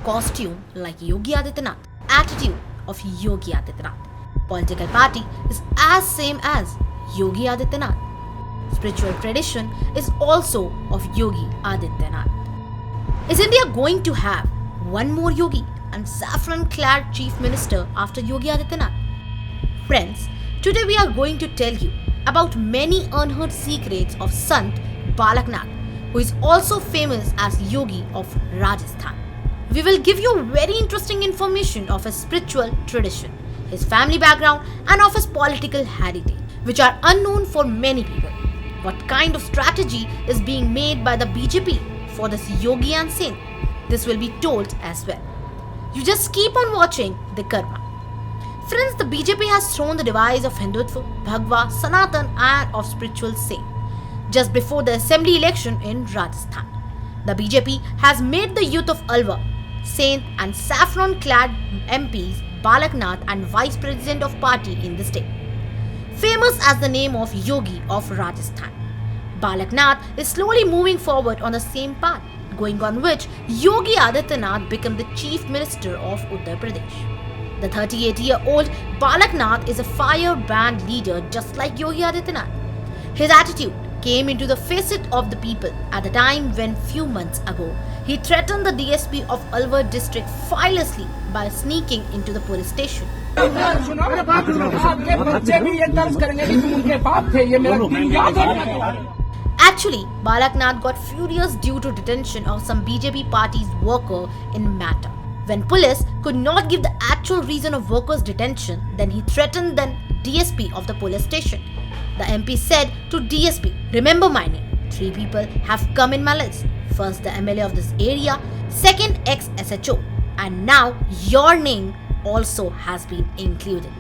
costume like Yogi Aditya Nath, attitude of Yogi Aditya Nath. Political party is as same as Yogi Aditya Nath. Spiritual tradition is also of Yogi Aditya Nath. Is India going to have one more Yogi and saffron-clad chief minister after Yogi Aditya Nath? Friends, today we are going to tell you about many unheard secrets of Sant Balaknath, who is also famous as Yogi of Rajasthan. We will give you very interesting information of his spiritual tradition, his family background and of his political heritage, which are unknown for many people. What kind of strategy is being made by the BJP for this Yogi and Saint? This will be told as well. You just keep on watching the Karma. Friends, the BJP has thrown the device of Hindutva, Bhagwa, Sanatan and of spiritual saint just before the assembly election in Rajasthan. The BJP has made the youth of Alwar, Saint and saffron-clad MPs Balaknath and Vice President of party in the state, famous as the name of Yogi of Rajasthan. Balaknath is slowly moving forward on the same path, going on which Yogi Aditya Nath became the Chief Minister of Uttar Pradesh. The 38-year-old Balaknath is a firebrand leader just like Yogi Aditya Nath. His attitude came into the facet of the people at the time when few months ago he threatened the DSP of Alwar district fearlessly by sneaking into the police station. Actually, Balaknath got furious due to detention of some BJP party's worker in matter. When police could not give the actual reason of workers' detention, then he threatened the DSP of the police station. The MP said to DSP, "Remember my name. 3 people have come in my list. First the MLA of this area, second ex-SHO, and now your name also has been included.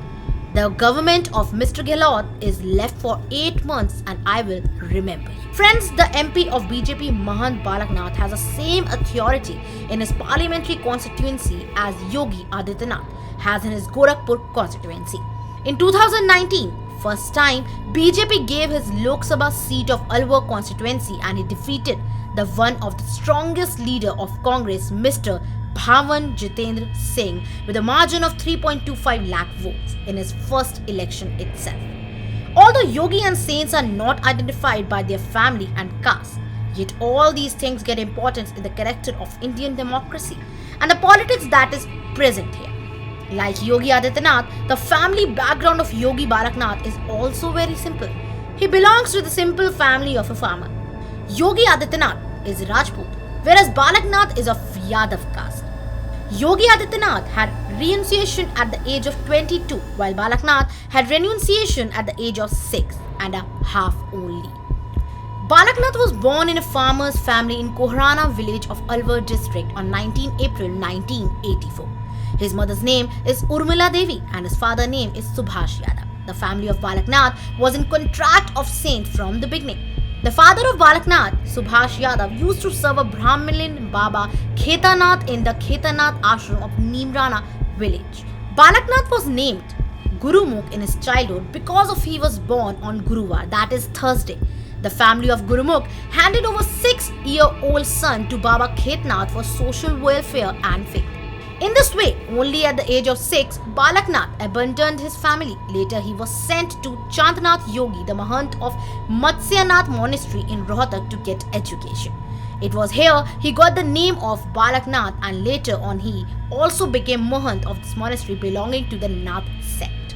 The government of Mr. Gehlot is left for 8 months and I will remember you." Friends, the MP of BJP Mahant Balaknath has the same authority in his parliamentary constituency as Yogi Aditya Nath has in his Gorakhpur constituency. In 2019, first time BJP gave his Lok Sabha seat of Alwar constituency and he defeated the one of the strongest leader of Congress, Mr. Bhavan Jitendra Singh, with a margin of 3.25 lakh votes in his first election itself. Although Yogi and Saints are not identified by their family and caste, yet all these things get importance in the character of Indian democracy and the politics that is present here. Like Yogi Aditya Nath, the family background of Yogi Balaknath is also very simple. He belongs to the simple family of a farmer. Yogi Aditya Nath is Rajput, whereas Balaknath is of Yadav caste. Yogi Aditya Nath had renunciation at the age of 22, while Balaknath had renunciation at the age of 6.5 only. Balaknath was born in a farmer's family in Kohrana village of Alwar district on 19 April 1984. His mother's name is Urmila Devi and his father's name is Subhash Yadav. The family of Balaknath was in contract of saint from the beginning. The father of Balaknath, Subhash Yadav, used to serve a Brahmin Baba Khetanath in the Khetanath ashram of Nimrana village. Balaknath was named Gurumukh in his childhood because of he was born on Guruvar, that is Thursday. The family of Gurumukh handed over 6-year-old son to Baba Khetanath for social welfare and faith. In this way, only at the age of 6, Balaknath abandoned his family. Later, he was sent to Chandnath Yogi, the Mahant of Matsyanath Monastery in Rohtak to get education. It was here he got the name of Balaknath and later on he also became Mahant of this monastery belonging to the Nath sect.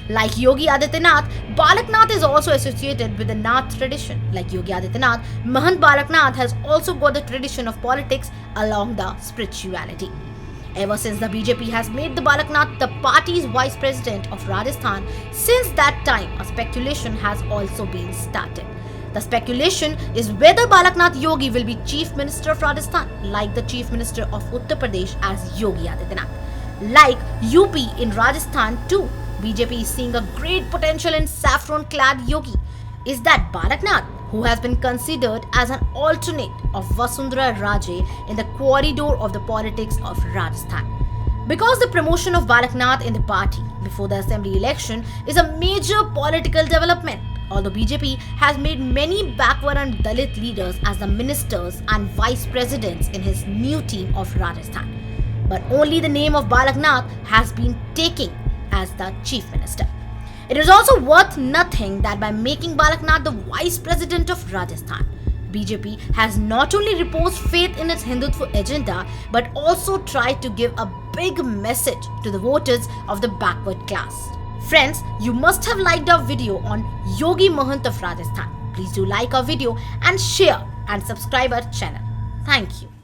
Like Yogi Aditya Nath, Balaknath is also associated with the Nath tradition. Like Yogi Aditya Nath, Mahant Balaknath has also got the tradition of politics along the spirituality. Ever since the BJP has made the Balaknath the party's vice president of Rajasthan, since that time a speculation has also been started. The speculation is whether Balaknath Yogi will be Chief Minister of Rajasthan, like the Chief Minister of Uttar Pradesh as Yogi Aditya Nath. Like UP in Rajasthan too, BJP is seeing a great potential in saffron-clad Yogi. Is that Balaknath, who has been considered as an alternate of Vasundhara Raje in the corridor of the politics of Rajasthan. Because the promotion of Balaknath in the party before the assembly election is a major political development, although BJP has made many backward and Dalit leaders as the ministers and vice presidents in his new team of Rajasthan. but only the name of Balaknath has been taken as the Chief Minister. It is also worth noting that by making Balaknath the Vice President of Rajasthan, BJP has not only reposed faith in its Hindutva agenda but also tried to give a big message to the voters of the backward class. Friends, you must have liked our video on Yogi Mahant of Rajasthan. Please do like our video and share and subscribe our channel. Thank you.